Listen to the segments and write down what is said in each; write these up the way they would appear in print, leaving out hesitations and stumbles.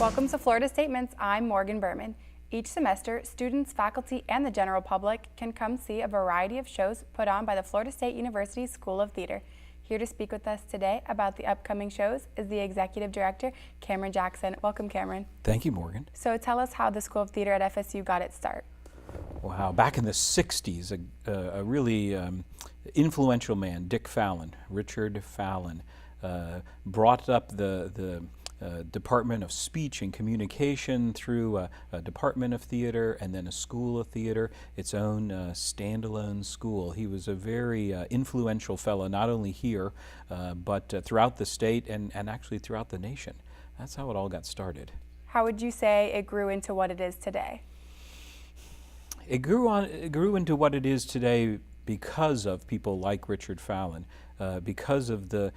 Welcome to Florida Statements. I'm Morgan Berman. Each semester, students, faculty, and the general public can come see a variety of shows put on by the Florida State University School of Theater. Here to speak with us today about the upcoming shows is the Executive Director, Cameron Jackson. Welcome, Cameron. Thank you, Morgan. So tell us how the School of Theater at FSU got its start. Wow, back in the 60s, a really influential man, Dick Fallon, Richard Fallon, brought up the Department of Speech and Communication through a Department of Theater and then a School of Theater, its own standalone school. He was a very influential fellow, not only here, but throughout the state and actually throughout the nation. That's how it all got started. How would you say it grew into what it is today? It grew into what it is today because of people like Richard Fallon, because of the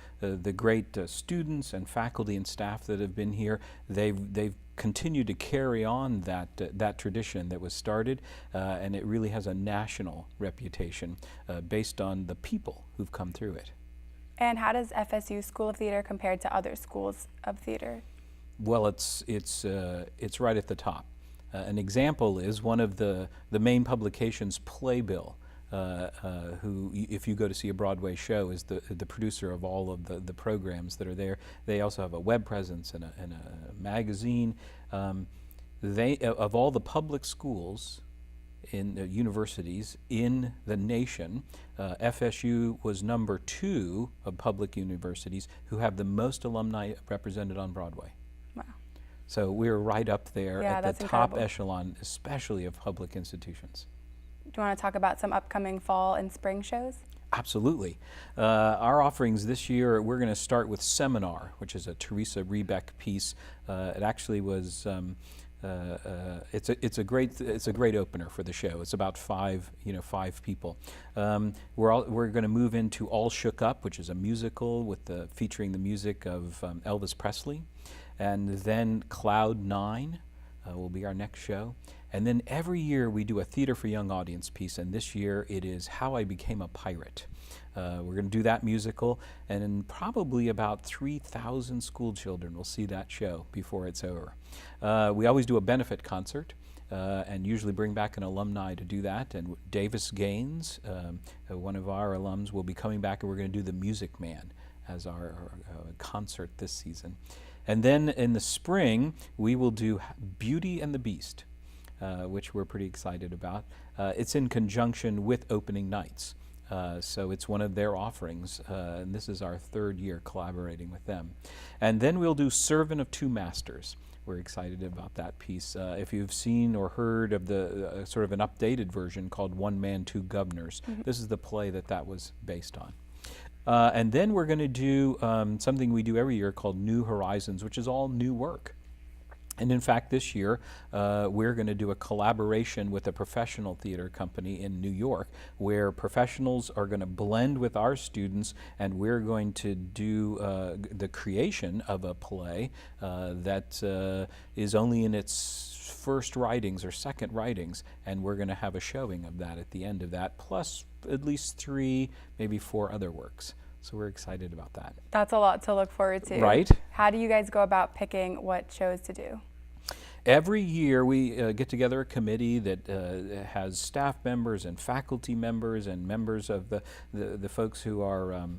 great students and faculty and staff that have been here. They've continued to carry on that tradition that was started, and it really has a national reputation based on the people who've come through it. And how does FSU School of Theater compare to other schools of theater? Well, it's right at the top. An example is one of the main publications, Playbill, who, if you go to see a Broadway show, is the producer of all of the programs that are there. They also have a web presence and a magazine. Of all the public schools in universities in the nation, FSU was number 2 of public universities who have the most alumni represented on Broadway. Wow. So we're right up there at the top incredible echelon, especially of public institutions. Do you want to talk about some upcoming fall and spring shows? Absolutely. Our offerings this year, we're going to start with Seminar, which is a Teresa Rebeck piece. It actually was, it's a great opener for the show. It's about five people. We're going to move into All Shook Up, which is a musical with featuring the music of Elvis Presley. And then Cloud 9 will be our next show. And then every year we do a Theater for Young Audience piece, and this year it is How I Became a Pirate. We're going to do that musical, and probably about 3,000 school children will see that show before it's over. We always do a benefit concert, and usually bring back an alumni to do that. And Davis Gaines, one of our alums, will be coming back, and we're going to do The Music Man as our concert this season. And then in the spring, we will do Beauty and the Beast, which we're pretty excited about. It's in conjunction with opening nights. So it's one of their offerings, and this is our 3rd year collaborating with them. And then we'll do Servant of Two Masters. We're excited about that piece. If you've seen or heard of the sort of an updated version called One Man, Two Governors, this is the play that was based on. And then we're going to do something we do every year called New Horizons, which is all new work. And in fact, this year, we're going to do a collaboration with a professional theater company in New York, where professionals are going to blend with our students, and we're going to do the creation of a play that is only in its first writings or second writings, and we're going to have a showing of that at the end of that, plus at least 3, maybe 4 other works. So we're excited about that. That's a lot to look forward to. Right. How do you guys go about picking what shows to do? Every year we get together a committee that has staff members and faculty members and members of the folks who are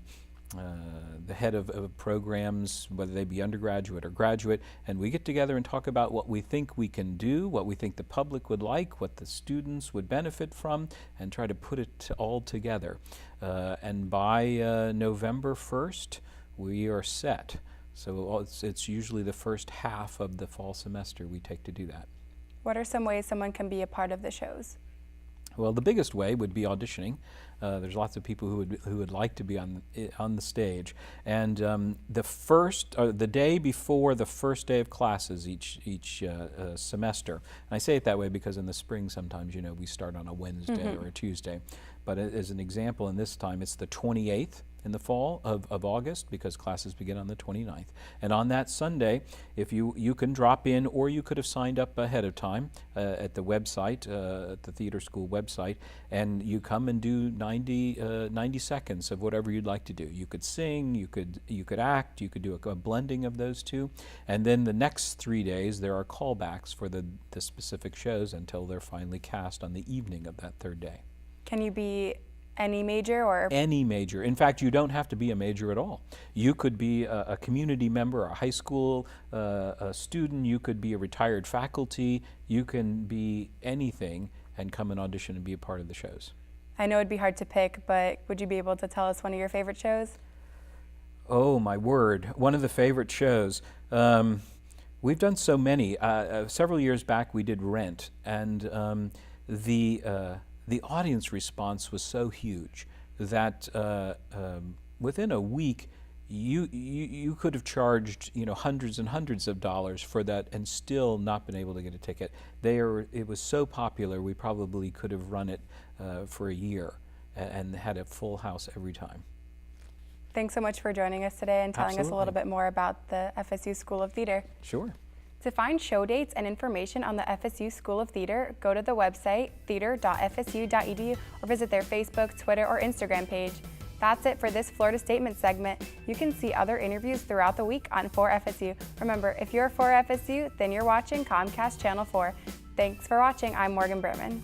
the head of programs, whether they be undergraduate or graduate, and we get together and talk about what we think we can do, what we think the public would like, what the students would benefit from, and try to put it all together. And by November 1st, we are set. So it's usually the first half of the fall semester we take to do that. What are some ways someone can be a part of the shows? Well, the biggest way would be auditioning. There's lots of people who would like to be on the stage, and the day before the first day of classes each semester. And I say it that way because in the spring sometimes we start on a Wednesday or a Tuesday, but as an example, in this time it's the 28th in the fall of August, because classes begin on the 29th. And on that Sunday, if you can drop in, or you could have signed up ahead of time at the website, at the theater school website, and you come and do 90 seconds of whatever you'd like to do. You could sing, you could act, you could do a blending of those two, and then the next 3 days there are callbacks for the specific shows until they're finally cast on the evening of that third day. Can you be any major or? Any major. In fact, you don't have to be a major at all. You could be a community member, a high school a student, you could be a retired faculty, you can be anything and come and audition and be a part of the shows. I know it'd be hard to pick, but would you be able to tell us one of your favorite shows? Oh my word, one of the favorite shows. We've done so many. Several years back we did Rent, and the audience response was so huge that within a week you could have charged hundreds and hundreds of dollars for that and still not been able to get a ticket. It was so popular we probably could have run it for a year and had a full house every time. Thanks so much for joining us today and telling us a little bit more about the FSU School of Theater. Sure. To find show dates and information on the FSU School of Theater, go to the website theater.fsu.edu or visit their Facebook, Twitter, or Instagram page. That's it for this Florida Statement segment. You can see other interviews throughout the week on 4FSU. Remember, if you're 4FSU, then you're watching Comcast Channel 4. Thanks for watching. I'm Morgan Berman.